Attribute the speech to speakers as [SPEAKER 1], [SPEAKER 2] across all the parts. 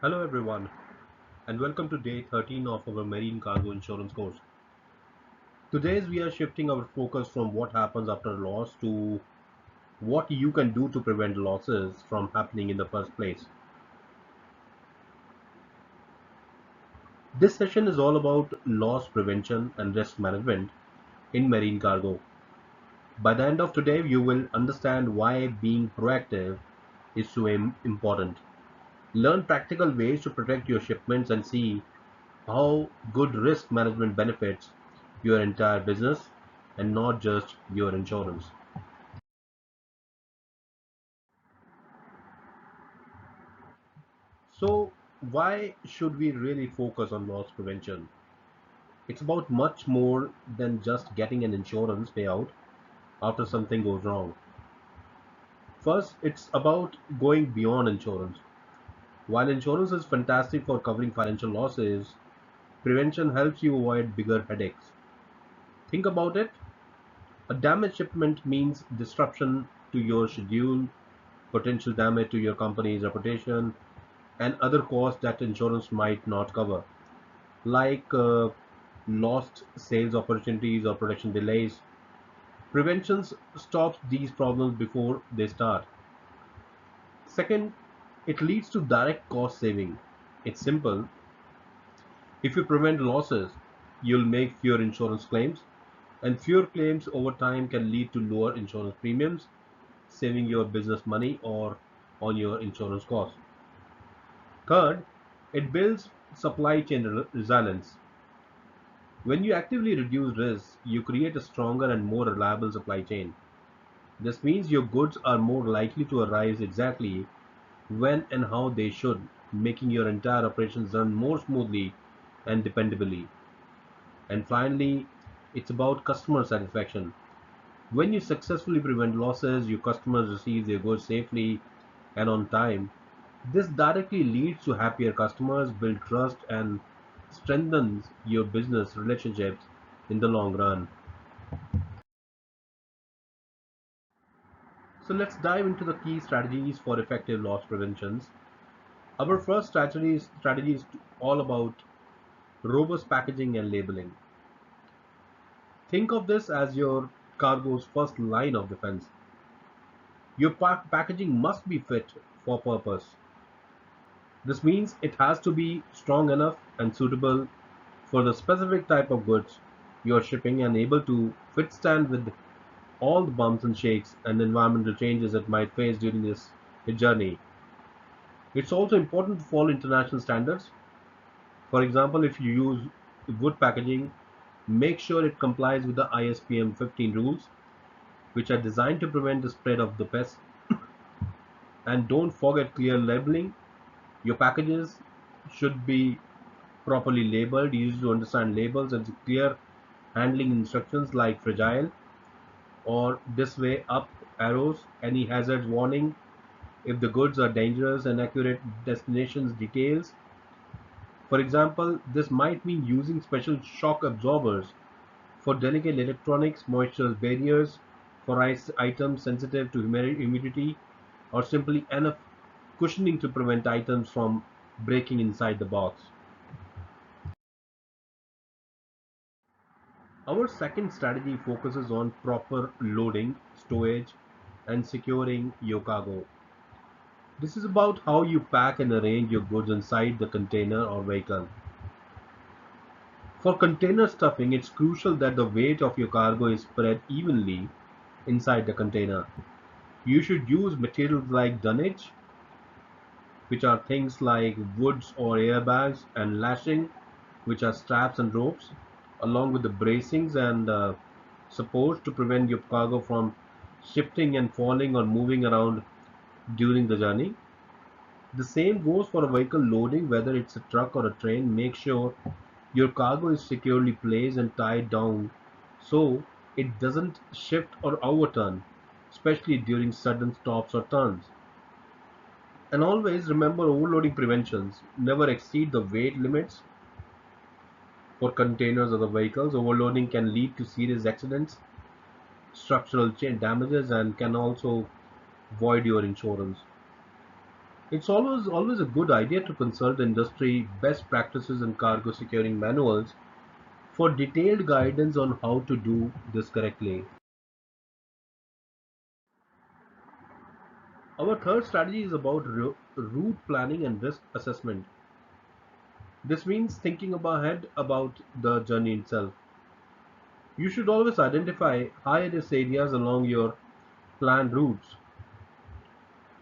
[SPEAKER 1] Hello everyone and welcome to day 13 of our marine cargo insurance course. Today we are shifting our focus from what happens after a loss to what you can do to prevent losses from happening in the first place. This session is all about loss prevention and risk management in marine cargo. By the end of today you will understand why being proactive is so important. Learn practical ways to protect your shipments and see how good risk management benefits your entire business and not just your insurance. So, why should we really focus on loss prevention? It's about much more than just getting an insurance payout after something goes wrong. First, it's about going beyond insurance. While insurance is fantastic for covering financial losses, prevention helps you avoid bigger headaches. Think about it. A damaged shipment means disruption to your schedule, potential damage to your company's reputation, and other costs that insurance might not cover, like lost sales opportunities or production delays. Prevention stops these problems before they start. Second, it leads to direct cost saving. It's simple. If you prevent losses, you'll make fewer insurance claims, and fewer claims over time can lead to lower insurance premiums, saving your business money or on your insurance costs. Third, it builds supply chain resilience. When you actively reduce risk, you create a stronger and more reliable supply chain. This means your goods are more likely to arrive exactly when and how they should, making your entire operations run more smoothly and dependably. And finally, it's about customer satisfaction. When you successfully prevent losses, your customers receive their goods safely and on time. This directly leads to happier customers, build trust, and strengthens your business relationships in the long run. So let's dive into the key strategies for effective loss preventions. Our first strategy is all about robust packaging and labeling. Think of this as your cargo's first line of defense. Your packaging must be fit for purpose. This means it has to be strong enough and suitable for the specific type of goods you are shipping and able to withstand with all the bumps and shakes and environmental changes it might face during this journey. It's also important to follow international standards. For example, if you use wood packaging, make sure it complies with the ISPM 15 rules, which are designed to prevent the spread of the pest. And don't forget clear labeling. Your packages should be properly labeled, easy to understand labels, and clear handling instructions like fragile or this way up arrows, any hazards warning, if the goods are dangerous, and accurate destinations details. For example, this might mean using special shock absorbers for delicate electronics, moisture barriers for items sensitive to humidity, or simply enough cushioning to prevent items from breaking inside the box. Our second strategy focuses on proper loading, storage, and securing your cargo. This is about how you pack and arrange your goods inside the container or vehicle. For container stuffing, it's crucial that the weight of your cargo is spread evenly inside the container. You should use materials like dunnage, which are things like woods or airbags, and lashing, which are straps and ropes, along with the bracings and supports to prevent your cargo from shifting and falling or moving around during the journey. The same goes for a vehicle loading, whether it's a truck or a train. Make sure your cargo is securely placed and tied down so it doesn't shift or overturn, especially during sudden stops or turns. And always remember overloading preventions. Never exceed the weight limits for containers or the vehicles. Overloading can lead to serious accidents, structural chain damages, and can also void your insurance. It's always a good idea to consult industry best practices and cargo securing manuals for detailed guidance on how to do this correctly. Our third strategy is about route planning and risk assessment. This means thinking ahead about the journey itself. You should always identify high risk areas along your planned routes.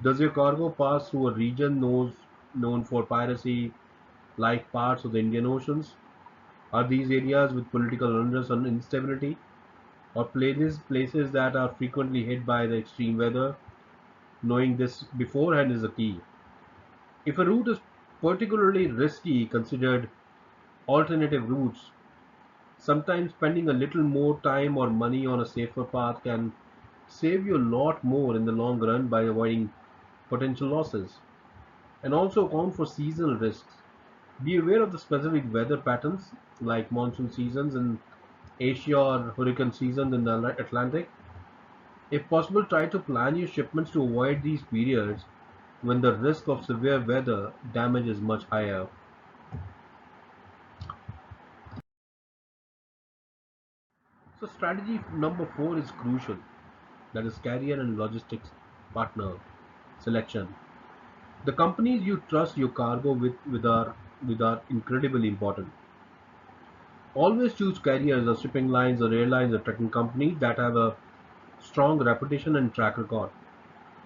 [SPEAKER 1] Does your cargo pass through a region known for piracy, like parts of the Indian Oceans? Are these areas with political unrest and instability, or places that are frequently hit by the extreme weather? Knowing this beforehand is a key. If a route is particularly risky, considered alternative routes. Sometimes spending a little more time or money on a safer path can save you a lot more in the long run by avoiding potential losses. And also account for seasonal risks. Be aware of the specific weather patterns like monsoon seasons in Asia or hurricane seasons in the Atlantic. If possible, try to plan your shipments to avoid these periods when the risk of severe weather damage is much higher. So, strategy number four is crucial, that is, carrier and logistics partner selection. The companies you trust your cargo with are incredibly important. Always choose carriers or shipping lines or airlines or trucking companies that have a strong reputation and track record.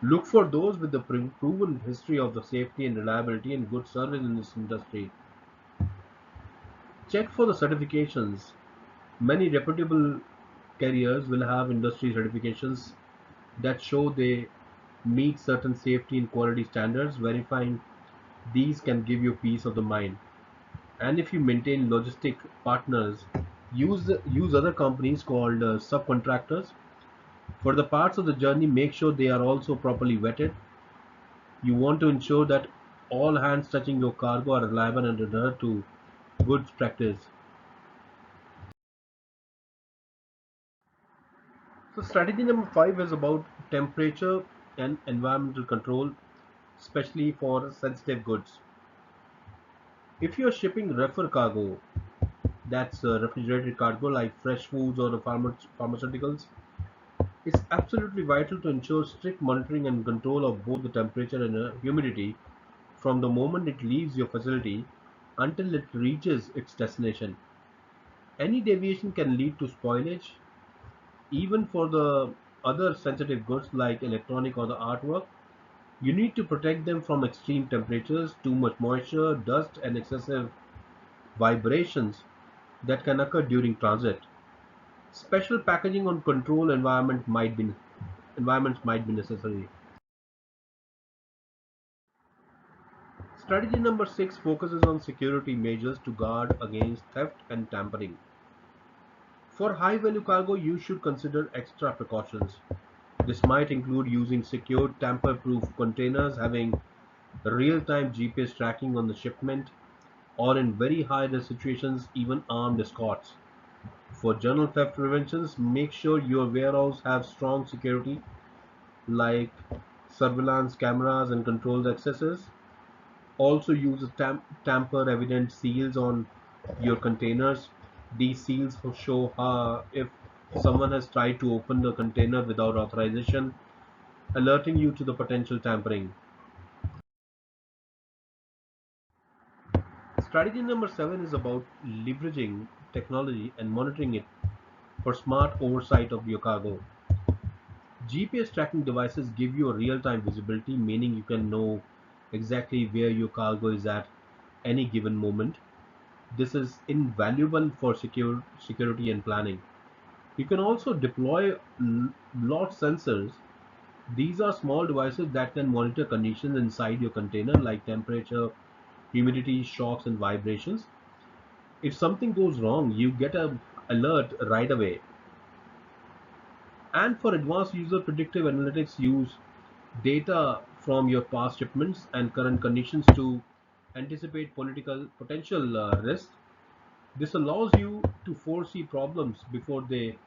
[SPEAKER 1] Look for those with the proven history of the safety and reliability and good service in this industry. Check for the certifications. Many reputable carriers will have industry certifications that show they meet certain safety and quality standards. Verifying these can give you peace of the mind. And if you maintain logistic partners, use other companies called subcontractors for the parts of the journey. Make sure they are also properly vetted. You want to ensure that all hands touching your cargo are reliable and adhere to good practice. So strategy number five is about temperature and environmental control, especially for sensitive goods. If you're shipping reefer cargo, that's refrigerated cargo like fresh foods or the pharmaceuticals, it's absolutely vital to ensure strict monitoring and control of both the temperature and humidity from the moment it leaves your facility until it reaches its destination. Any deviation can lead to spoilage, even for the other sensitive goods like electronic or the artwork. You need to protect them from extreme temperatures, too much moisture, dust, and excessive vibrations that can occur during transit. Special packaging on control environments might be necessary. Strategy number six focuses on security measures to guard against theft and tampering. For high value cargo, you should consider extra precautions. This might include using secure tamper proof containers, having real time GPS tracking on the shipment, or in very high risk situations, even armed escorts. For general theft preventions, make sure your warehouse have strong security like surveillance cameras and controlled accesses. Also use tamper evident seals on your containers. These seals show if someone has tried to open the container without authorization, alerting you to the potential tampering. Strategy number seven is about leveraging technology and monitoring it for smart oversight of your cargo. GPS tracking devices give you a real-time visibility, meaning you can know exactly where your cargo is at any given moment. This is invaluable for security and planning. You can also deploy lot sensors. These are small devices that can monitor conditions inside your container like temperature, humidity, shocks, and vibrations. If something goes wrong, you get a alert right away. And for advanced user predictive analytics, use data from your past shipments and current conditions to anticipate political potential risks. This allows you to foresee problems before they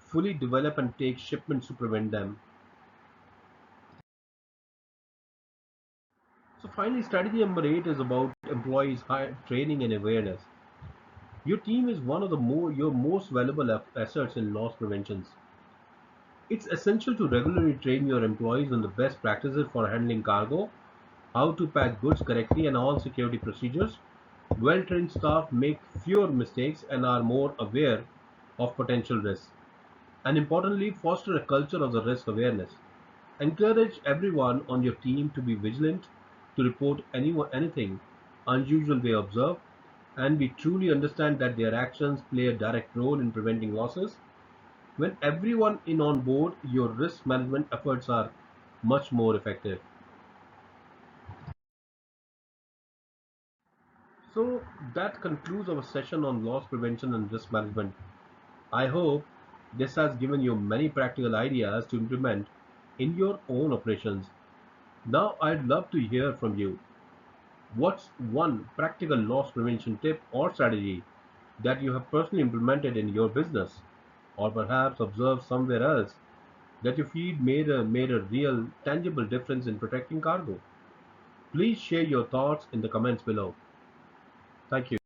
[SPEAKER 1] fully develop and take shipments to prevent them. So finally, strategy number 8 is about employees training and awareness. Your team is one of your most valuable assets in loss preventions. It's essential to regularly train your employees on the best practices for handling cargo, how to pack goods correctly, and all security procedures. Well trained staff make fewer mistakes and are more aware of potential risks. And importantly, foster a culture of the risk awareness. Encourage everyone on your team to be vigilant, to report anything unusual they observe, and we truly understand that their actions play a direct role in preventing losses. When everyone in on board, your risk management efforts are much more effective. So that concludes our session on loss prevention and risk management. I hope this has given you many practical ideas to implement in your own operations. Now I'd love to hear from you. What's one practical loss prevention tip or strategy that you have personally implemented in your business, or perhaps observed somewhere else that you feel made a real, tangible difference in protecting cargo? Please share your thoughts in the comments below. Thank you.